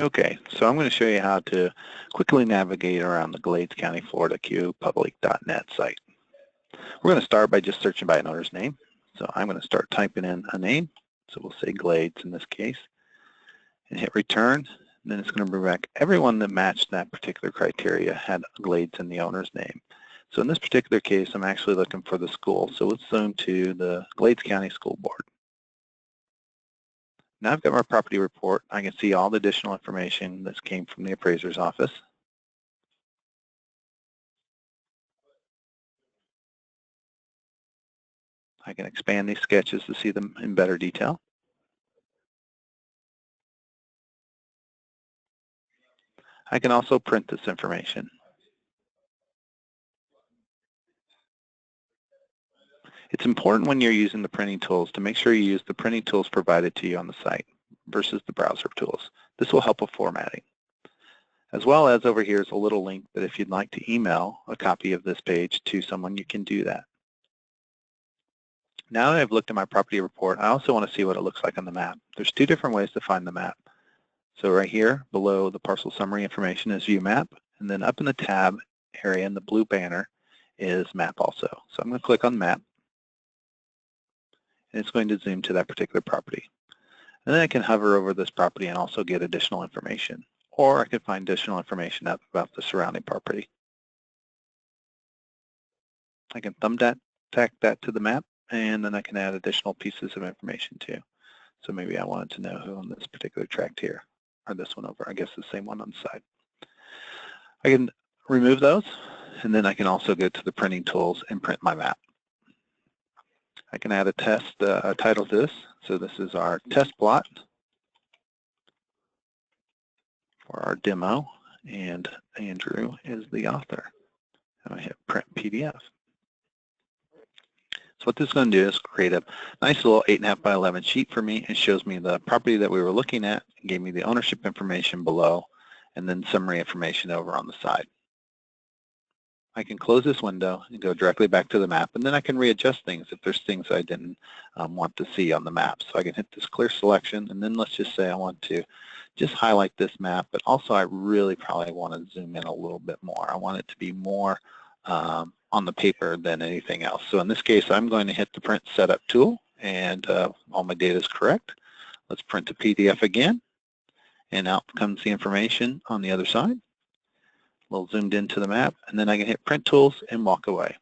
Okay, so I'm going to show you how to quickly navigate around the Glades County, Florida QPublic.net site. We're going to start by just searching by an owner's name. So I'm going to start typing in a name. So we'll say Glades in this case, and hit return. And then it's going to bring back everyone that matched that particular criteria had Glades in the owner's name. So in this particular case, I'm actually looking for the school. So let's zoom to the Glades County School Board. Now I've got my property report. I can see all the additional information that came from the appraiser's office. I can expand these sketches to see them in better detail. I can also print this information. It's important when you're using the printing tools to make sure you use the printing tools provided to you on the site versus the browser tools. This will help with formatting. As well as over here is a little link that if you'd like to email a copy of this page to someone, you can do that. Now that I've looked at my property report, I also want to see what it looks like on the map. There's two different ways to find the map. So right here below the parcel summary information is view map, and then up in the tab area in the blue banner is map also. So I'm going to click on map, and it's going to zoom to that particular property. And then I can hover over this property and also get additional information, or I can find additional information out about the surrounding property. I can tack that to the map, and then I can add additional pieces of information too. So maybe I wanted to know who on this particular tract here, or this one over, I guess the same one on the side. I can remove those, and then I can also go to the printing tools and print my map. I can add a title to this. So this is our test plot for our demo, and Andrew is the author. I'm going to hit print PDF. So what this is going to do is create a nice little 8.5 by 11 sheet for me. It shows me the property that we were looking at, gave me the ownership information below, and then summary information over on the side. I can close this window and go directly back to the map, and then I can readjust things if there's things I didn't want to see on the map. So I can hit this clear selection, and then let's just say I want to just highlight this map, but also I really probably want to zoom in a little bit more. I want it to be more on the paper than anything else. So in this case, I'm going to hit the print setup tool, and all my data is correct. Let's print the PDF again, and out comes the information on the other side. A little zoomed into the map, and then I can hit print tools and walk away.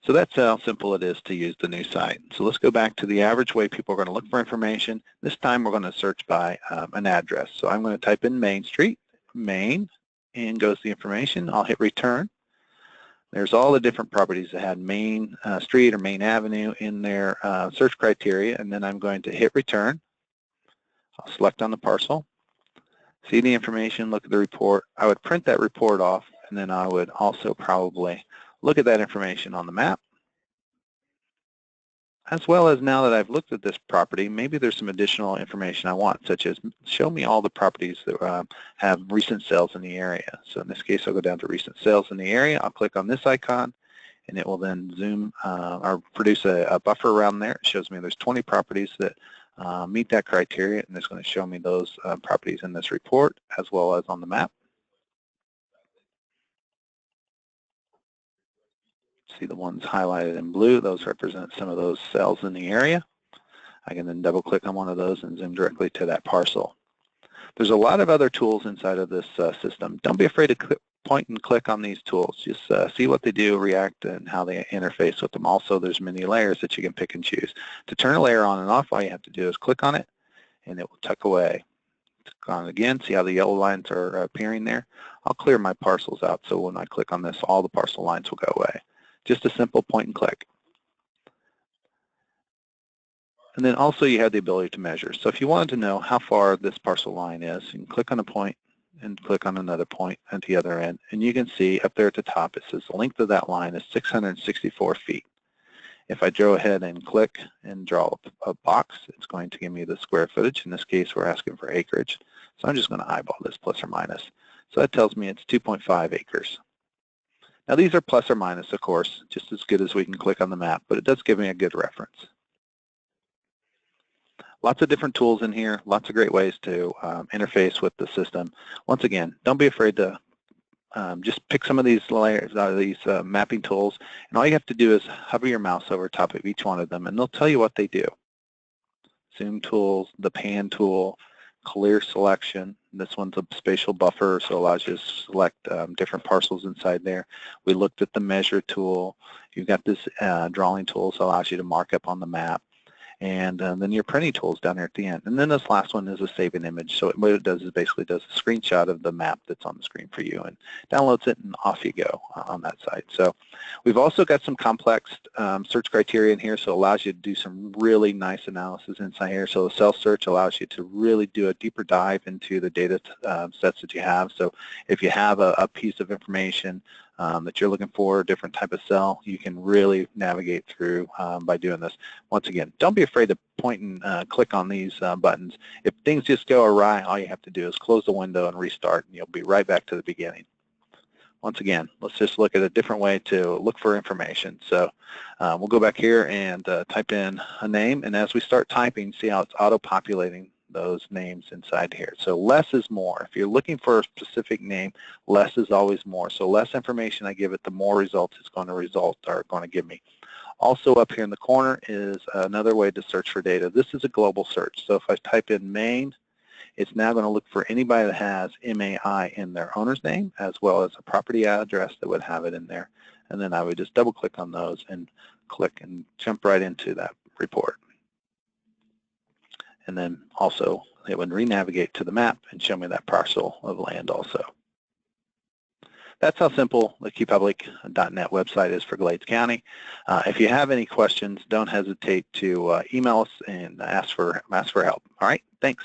So that's how simple it is to use the new site. So let's go back to the average way people are going to look for information. This time we're going to search by an address. So I'm going to type in Main Street, Main, and goes the information. I'll hit return. There's all the different properties that had Main Street or Main Avenue in their search criteria, and then I'm going to hit return. I'll select on the parcel, see the information, look at the report. I would print that report off, and then I would also probably look at that information on the map. As well as now that I've looked at this property, maybe there's some additional information I want, such as show me all the properties that have recent sales in the area. So in this case, I'll go down to recent sales in the area. I'll click on this icon, and it will then zoom or produce a buffer around there. It shows me there's 20 properties that meet that criteria, and it's going to show me those properties in this report as well as on the map. See the ones highlighted in blue, those represent some of those cells in the area. I can then double click on one of those and zoom directly to that parcel. There's a lot of other tools inside of this system. Don't be afraid to point and click on these tools. Just see what they do, react, and how they interface with them. Also, there's many layers that you can pick and choose. To turn a layer on and off, all you have to do is click on it, and it will tuck away. Click on it again, see how the yellow lines are appearing there. I'll clear my parcels out, so when I click on this, all the parcel lines will go away. Just a simple point and click. And then also you have the ability to measure. So if you wanted to know how far this parcel line is, you can click on a point and click on another point at the other end. And you can see up there at the top, it says the length of that line is 664 feet. If I go ahead and click and draw a box, it's going to give me the square footage. In this case, we're asking for acreage. So I'm just going to eyeball this plus or minus. So that tells me it's 2.5 acres. Now these are plus or minus, of course, just as good as we can click on the map, but it does give me a good reference. Lots of different tools in here, lots of great ways to interface with the system. Once again, don't be afraid to just pick some of these layers, these mapping tools, and all you have to do is hover your mouse over top of each one of them, and they'll tell you what they do. Zoom tools, the pan tool, clear selection. This one's a spatial buffer, so it allows you to select different parcels inside there. We looked at the measure tool. You've got this drawing tool, so it allows you to mark up on the map. And then your printing tools down here at the end. And then this last one is a save an image. So what it does is basically does a screenshot of the map that's on the screen for you and downloads it, and off you go on that side. So we've also got some complex search criteria in here, so it allows you to do some really nice analysis inside here. So the self-search allows you to really do a deeper dive into the data sets that you have. So if you have a piece of information that you're looking for, a different type of cell, you can really navigate through by doing this. Once again, don't be afraid to point and click on these buttons. If things just go awry, all you have to do is close the window and restart, and you'll be right back to the beginning. Once again, let's just look at a different way to look for information. So we'll go back here and type in a name, and as we start typing, see how it's auto-populating those names inside here. So less is more. If you're looking for a specific name, less is always more. So less information I give it, the more results it's going to give me. Also up here in the corner is another way to search for data. This is a global search. So if I type in Maine, it's now going to look for anybody that has MAI in their owner's name, as well as a property address that would have it in there. And then I would just double click on those and click and jump right into that report. And then also it would re-navigate to the map and show me that parcel of land also. That's how simple the QPublic.net website is for Glades County. If you have any questions, don't hesitate to email us and ask for help. All right, thanks.